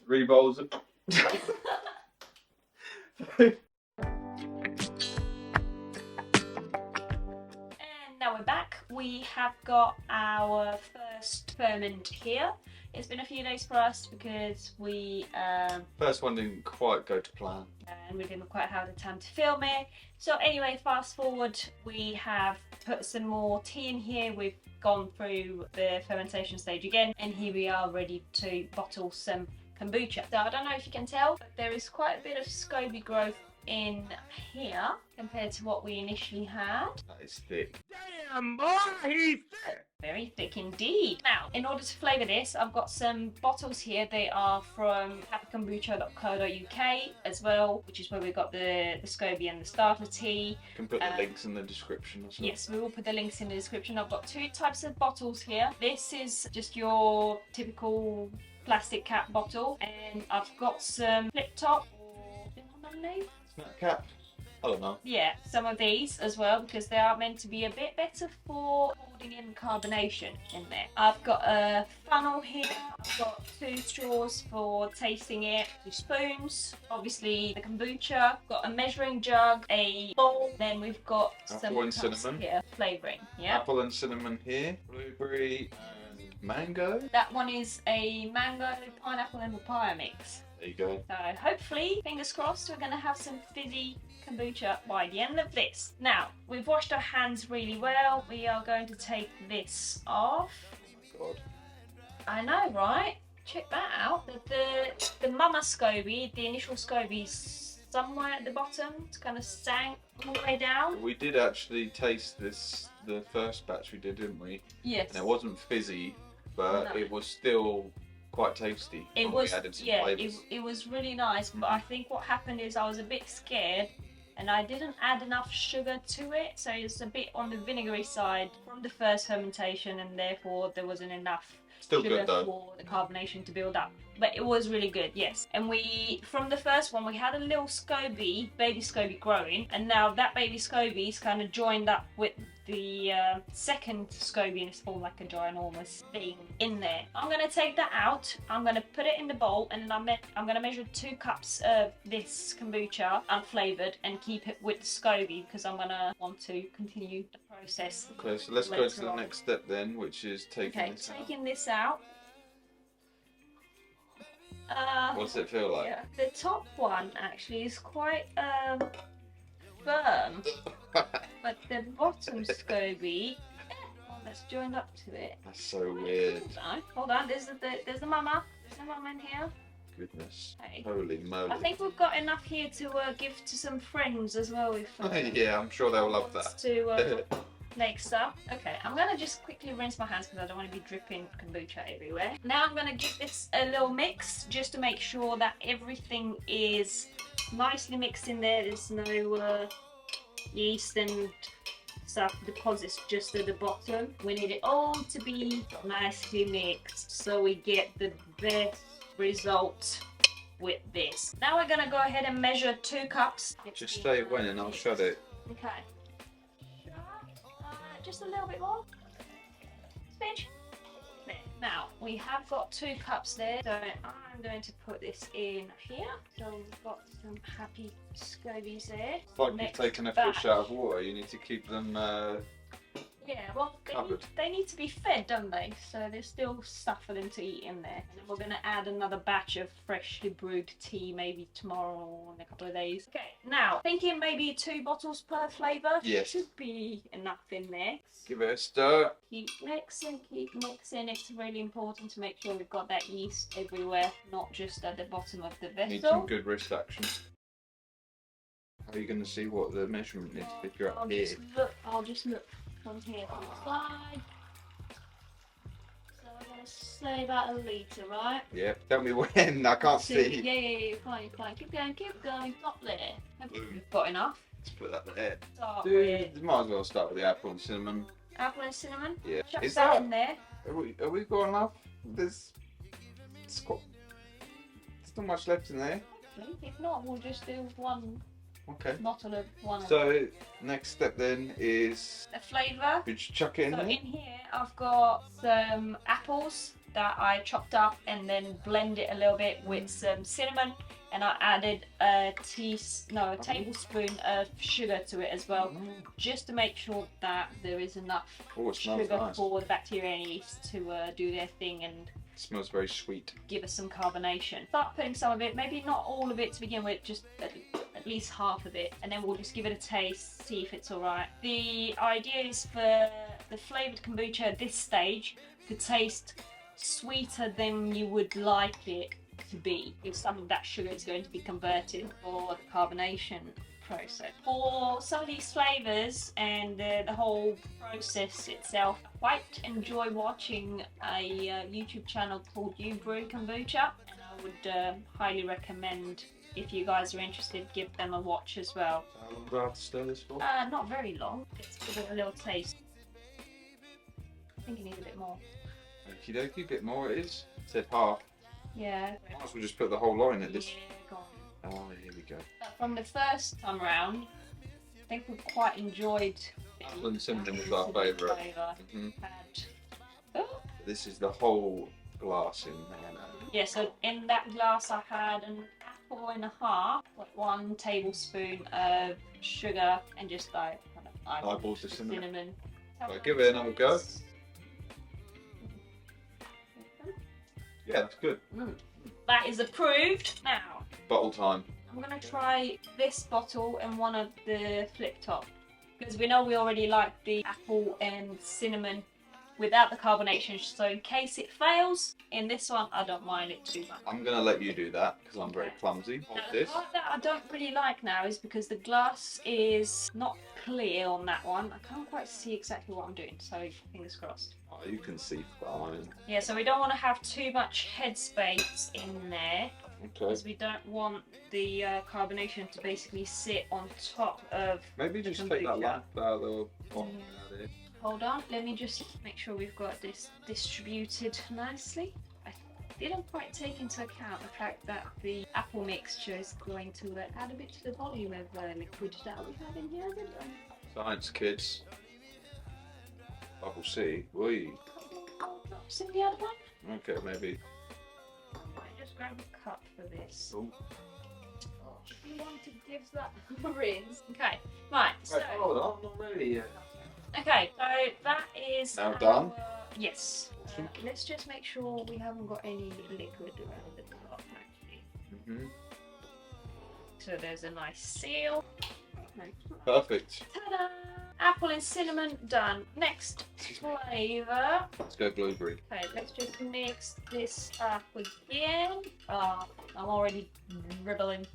3 bowls of... And now we're back. We have got our first ferment here. It's been a few days for us because we First one didn't quite go to plan. and we didn't quite have the time to film it. So anyway, fast forward, we have put some more tea in here. We've gone through the fermentation stage again, and here we are ready to bottle some kombucha. So I don't know if you can tell, but there is quite a bit of SCOBY growth in here compared to what we initially had. That is thick. Damn, boy, he's thick. Very thick indeed. Now, in order to flavour this, I've got some bottles here. They are from happykombucha.co.uk as well, which is where we got the SCOBY and the starter tea. You can put the links in the description as well. Yes, we will put the links in the description. I've got 2 types of bottles here. This is just your typical plastic cap bottle, and I've got some flip top, or do you know what name? Snack cap? I don't know. Yeah, some of these as well, because they are meant to be a bit better for holding in carbonation in there. I've got a funnel here. I've got 2 straws for tasting it, 2 spoons, obviously the kombucha. I've got a measuring jug, a bowl, then we've got Apple some and cups cinnamon. here, flavouring. Yeah. Apple and cinnamon here. Blueberry and mango. That one is a mango, pineapple and papaya mix. There you go. So hopefully, fingers crossed, we're going to have some fizzy kombucha by the end of this. Now, we've washed our hands really well. We are going to take this off. Oh my god. I know, right? Check that out. The mama SCOBY, the initial SCOBY's somewhere at the bottom. It's kind of sank all the way down. We did actually taste this, the first batch we did, didn't we? Yes. And it wasn't fizzy, but No. it was still quite tasty. It when was, we added some yeah, flavours. it was really nice, but I think what happened is I was a bit scared and I didn't add enough sugar to it, so it's a bit on the vinegary side from the first fermentation, and therefore there wasn't enough Still sugar good though. for the carbonation to build up. But it was really good, yes. And we, from the first one, we had a little SCOBY, baby SCOBY growing, and now that baby SCOBY's kind of joined up with the second SCOBY, and it's all like a ginormous thing in there. I'm going to take that out, I'm going to put it in the bowl, and then I'm going to measure 2 cups of this kombucha unflavoured and keep it with the SCOBY, because I'm going to want to continue the process. Okay, so let's go to the next step then, which is taking this out. Taking this out. What does it feel like? Yeah, the top one actually is quite firm, but the bottom SCOBY, that's joined up to it. That's so weird. Hold on. There's the mama. There's the mama in here. Goodness. Okay. Holy moly. I think we've got enough here to give to some friends as well. If Yeah, I'm sure they'll love wants that. to next up. Okay, I'm gonna just quickly rinse my hands because I don't want to be dripping kombucha everywhere. Now I'm gonna give this a little mix just to make sure that everything is nicely mixed in there. There's no yeast and stuff deposits just at the bottom. We need it all to be nicely mixed so we get the best result with this. Now we're gonna go ahead and measure 2 cups. Just say when and I'll shut it. Okay. Just a little bit more. Smidge. There. Now, we have got 2 cups there, so I'm going to put this in here. So we've got some happy SCOBYs there. It's like you've Next taken a batch. fish out of water, you need to keep them Yeah, well, covered. they need to be fed, don't they? So there's still stuff for them to eat in there. And then we're going to add another batch of freshly brewed tea maybe tomorrow or in a couple of days. Okay, now, thinking maybe 2 bottles per flavour. Yes. Should be enough in there. give it a stir. Keep mixing, keep mixing. It's really important to make sure we've got that yeast everywhere, not just at the bottom of the Need some vessel. good wrist action. How are you going to see what the measurement is if you're up here? I'll just look from here to the side. So I'm going to say about a litre, right? Yeah, tell me when, I can't see. Yeah, you're fine, you're fine. Keep going, not there. Hopefully we've got enough. Let's put that there. Start Dude, with might as well start with the apple and cinnamon. apple and cinnamon. Yeah. Chuck Is that that, in there. are we got enough? There's not much left in there. Hopefully. If not, we'll just do one Okay. bottle of one. So, next step then is, The flavour. we just chuck it in So there. in here I've got some apples, that I chopped up and then blend it a little bit with some cinnamon, and I added a tablespoon of sugar to it as well, just to make sure that there is enough sugar nice. for the bacteria and yeast to do their thing and It smells very sweet. give us some carbonation. Start putting some of it, maybe not all of it to begin with, just at least half of it, and then we'll just give it a taste, see if it's alright. The idea is for the flavoured kombucha at this stage to taste sweeter than you would like it to be, if some of that sugar is going to be converted for the carbonation process. For some of these flavours and the whole process itself, I quite enjoy watching a YouTube channel called You Brew Kombucha, and I would highly recommend, if you guys are interested, give them a watch as well. How long do I have to stir this for? Not very long. Let's give it a little taste. I think you need a bit more. Okie dokie, a bit more it is. It said half. Yeah. Might as well just put the whole lot in at this. Yeah, go on. Oh, here we go. From the first time round, I think we quite enjoyed Apple and cinnamon was our favourite. Had... Oh. This is the whole glass in there now. Yeah, so in that glass I had an apple and a half, like 1 tablespoon of sugar, and just like kind of Eyeballs of cinnamon. So give it another go. Yeah, that's good. That is approved. Now, Bottle time. I'm going to try this bottle and one of the flip top, because we know we already like the apple and cinnamon without the carbonation, so in case it fails, in this one I don't mind it too much. I'm going to let you do that because I'm very clumsy. Hold Now, this. the part that I don't really like now is because the glass is not clear on that one. I can't quite see exactly what I'm doing, so fingers crossed. Oh, you can see fine. Yeah, so we don't want to have too much headspace in there, Okay. because we don't want the carbonation to basically sit on top of... Maybe just the take that kombucha. lamp out of the bottom out of here. Hold on, let me just make sure we've got this distributed nicely. I didn't quite take into account the fact that the apple mixture is going to add a bit to the volume of liquid that we have in here. Science kids. Bubble C. Wee. Drops in the other one. Okay, maybe. I just grab a cup for this. Oh. If you want to give that a rinse. Okay, right, so... Wait, hold on, I'm not ready yet. Okay, so that is Now done? Yes. Awesome. Let's just make sure we haven't got any liquid around the top, actually. So there's a nice seal. Perfect. Ta-da! Apple and cinnamon done. Next flavour. Let's go blueberry. Okay, let's just mix this up again. I'm already dribbling.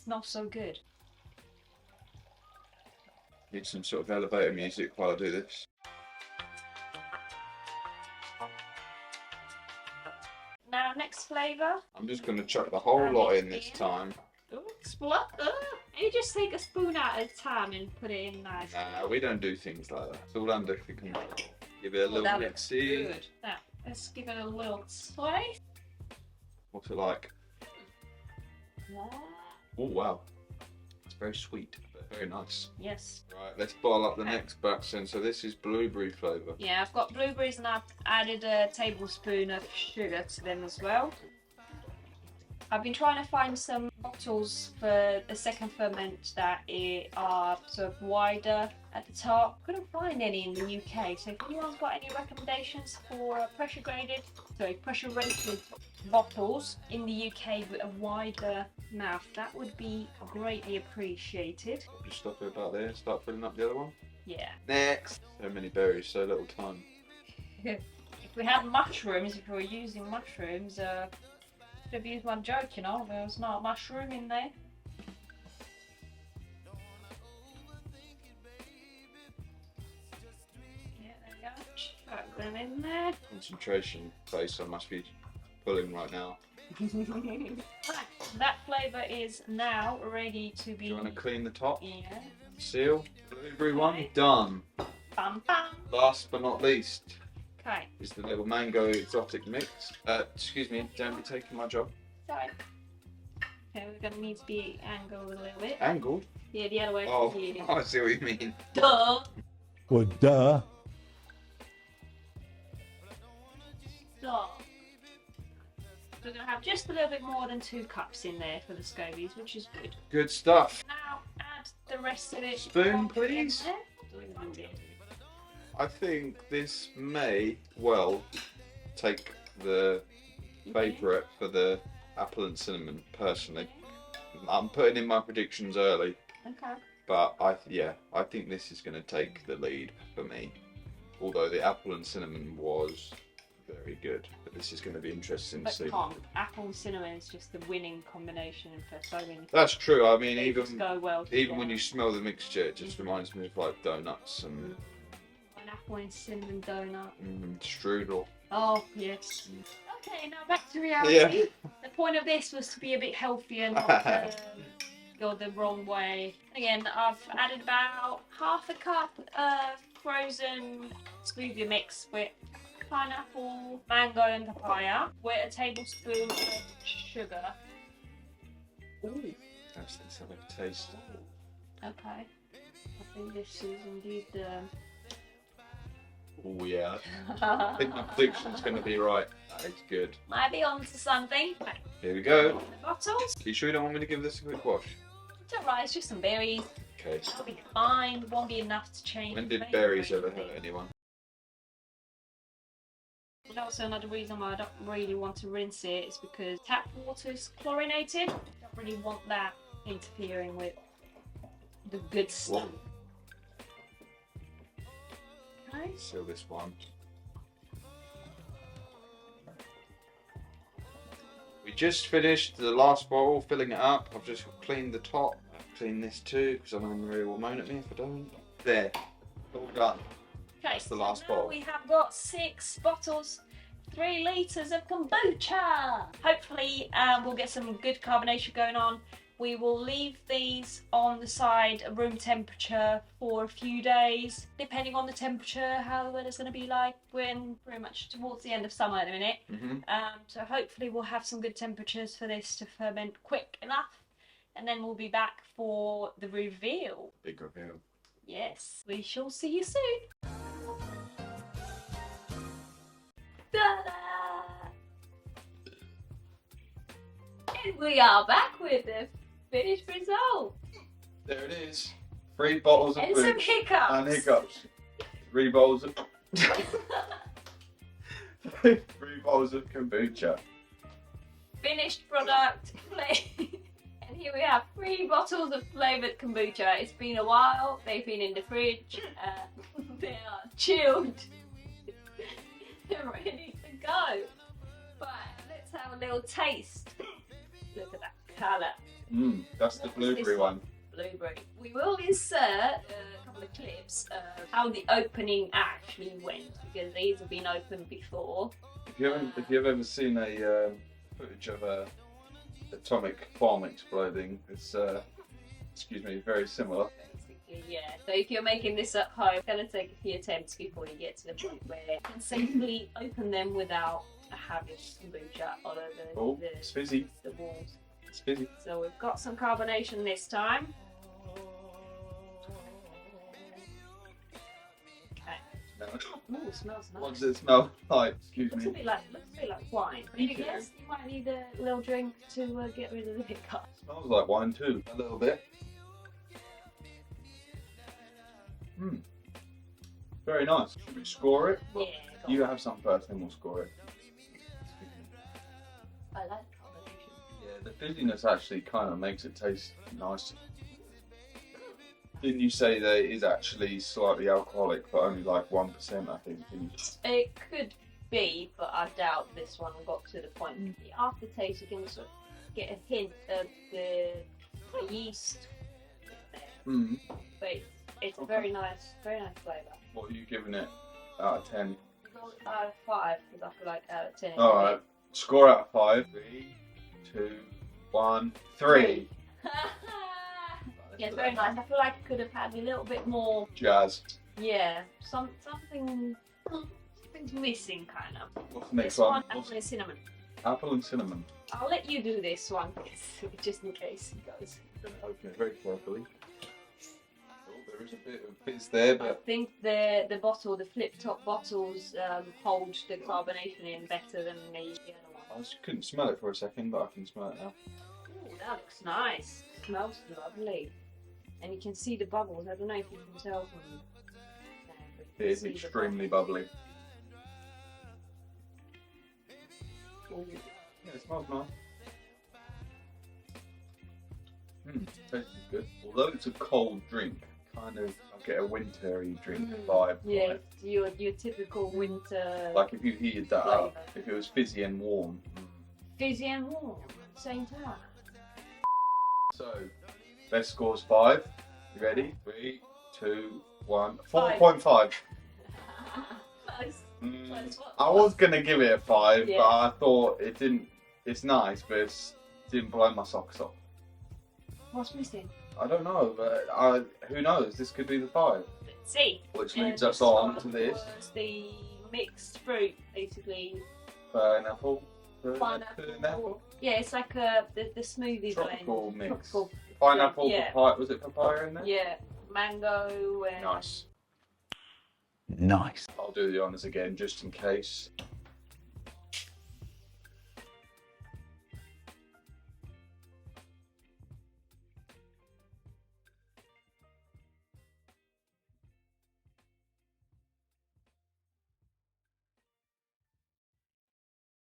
Smells so good. Need some sort of elevator music while I do this. Now, next flavour. I'm just going to chuck the whole lot in this time. Ooh, splat. You just take a spoon out at a time and put it in nice. Nah, we don't do things like that. It's all under control. Give it a little that looks mixy. good. Now, let's give it a little taste. What's it like? Oh wow, it's very sweet, but very nice. Yes. Right, let's boil up the next batch then. So this is blueberry flavour. Yeah, I've got blueberries and I've added a tablespoon of sugar to them as well. I've been trying to find some bottles for the second ferment that are sort of wider at the top. Couldn't find any in the UK, so if anyone's got any recommendations for pressure rated bottles in the UK with a wider mouth, that would be greatly appreciated. Just stop it about there. Start filling up the other one. Yeah. Next. So many berries, so little time. If we had mushrooms, if we were using mushrooms, should have used my joke, you know, there's not a mushroom in there. Yeah, there you go. Chuck them in there. Concentration face, I must be pulling right now. Right, that flavour is now ready to be... Do you want to clean the top? Yeah. Seal. Blueberry one, done. Bam bam. Last but not least Okay. is the little mango exotic mix. Excuse me, don't be taking my job. Sorry. Okay, we're going to need to be angled a little bit. Angled? Yeah, the other way. Oh, Yeah. I see what you mean. Duh. Well, duh. dark. We're going to have just a little bit more than 2 cups in there for the scobies, which is good. Good stuff. Now add the rest of it. Spoon, please. I think this may well take the favourite for the apple and cinnamon, personally. I'm putting in my predictions early. Okay. But I think this is going to take the lead for me. Although the apple and cinnamon was very good, but this is going to be interesting to see. Tom, apple and cinnamon is just the winning combination for so many. That's true. I mean, They just go well even when you smell the mixture, it just reminds me of like donuts and an apple and cinnamon donut. strudel. Oh yes. Okay, now back to reality. Yeah. The point of this was to be a bit healthier, not go the wrong way. Again, I've added about half a cup of frozen smoothie mix with pineapple, mango and papaya, with a tablespoon of sugar. Ooh. Let's have a taste. Okay. I think this is indeed the... Oh yeah. I think my prediction's going to be right. That is good. Might be on to something. Right. Here we go. The bottles. Are you sure you don't want me to give this a quick wash? It's alright, it's just some berries. Okay. It'll be fine. Won't be enough to change. When the did flavour berries or ever anything. hurt anyone? And also another reason why I don't really want to rinse it is because tap water is chlorinated. I don't really want that interfering with the good stuff. Okay. So this one. We just finished the last bottle, filling it up. I've just cleaned the top. I've cleaned this too, because I'm going to will moan at me if I don't. There. All done. Okay, That's the last now bottle. we have got 6 bottles, 3 litres of kombucha. Hopefully we'll get some good carbonation going on. We will leave these on the side at room temperature for a few days, depending on the temperature, how the weather's going to be like. We're in pretty much towards the end of summer at the minute. So hopefully we'll have some good temperatures for this to ferment quick enough. And then we'll be back for the reveal. Big reveal. Yes, we shall see you soon. Ta-da! And we are back with the finished result. There it is. 3 bottles of And some booze hiccups. and hiccups. 3 bottles of 3 bottles of kombucha. Finished product. And here we have 3 bottles of flavoured kombucha. It's been a while. They've been in the fridge. They are chilled. They're ready to go. But let's have a little taste. Look at that colour. That's the blueberry one. Blueberry. We will insert a couple of clips of how the opening actually went, because these have been opened before. If you've ever seen a footage of a atomic bomb exploding, it's excuse me, very similar. Basically, yeah. So if you're making this at home, it's going to take a few attempts before you get to the point where you can safely open them without having kombucha all over It's fizzy. the walls. It's fizzy. So we've got some carbonation this time. Okay. Ooh, it smells nice. What does it smell like? Excuse Looks a me. bit like wine. I guess you might need a little drink to get rid of the hiccup. Smells like wine too. A little bit. Very nice. Should we score it? Yeah. You have some first, then we'll score it. I like carbonation. Yeah, the fizziness actually kind of makes it taste nice. Didn't you say that it is actually slightly alcoholic, but only like 1%, I think? It could be, but I doubt this one got to the point. The aftertaste, you can sort of get a hint of the yeast in there. But it's a very nice flavour. What are you giving it out of 10? Out of 5, because I feel like out of 10. Alright, score out of 5. 3, 2, 1, 3. Yeah, it's very nice. I feel like it could have had a little bit more. Jazz. Yeah, something's missing, kind of. What's the next This one? apple and cinnamon. Apple and cinnamon. I'll let you do this one, just in case he goes. Okay, very carefully. Oh, There is a bit of fizz there, I but think the bottle, the flip top bottles, hold the carbonation in better than the other one. I just couldn't smell it for a second, but I can smell it now. Ooh, that looks nice. Smells lovely. And you can see the bubbles. I don't know if you can tell from there, but you It can is see the extremely bubbles. bubbly. Ooh. Yeah, it smells nice. Tastes good. Although it's a cold drink, kind of I get a wintry drink vibe. from Yeah, it. your typical winter. Like if you heated that up, flavour. if it was fizzy and warm. Fizzy and warm at the same time. So, best score's 5. You ready? 3, 2, 1. Five. 4.5. Close. Close. I was gonna give it a 5, Yeah. but I thought it didn't. It's nice, but it didn't blow my socks off. What's missing? I don't know, but who knows? This could be the 5. Let's see. Which And leads us this on one to this was the mixed fruit, basically. pineapple. Pineapple. Yeah, it's like the smoothie Tropical blend. mix. Tropical. Pineapple, Yeah. papaya. Was it papaya in there? Yeah, mango and Nice. Nice. I'll do the honours again just in case.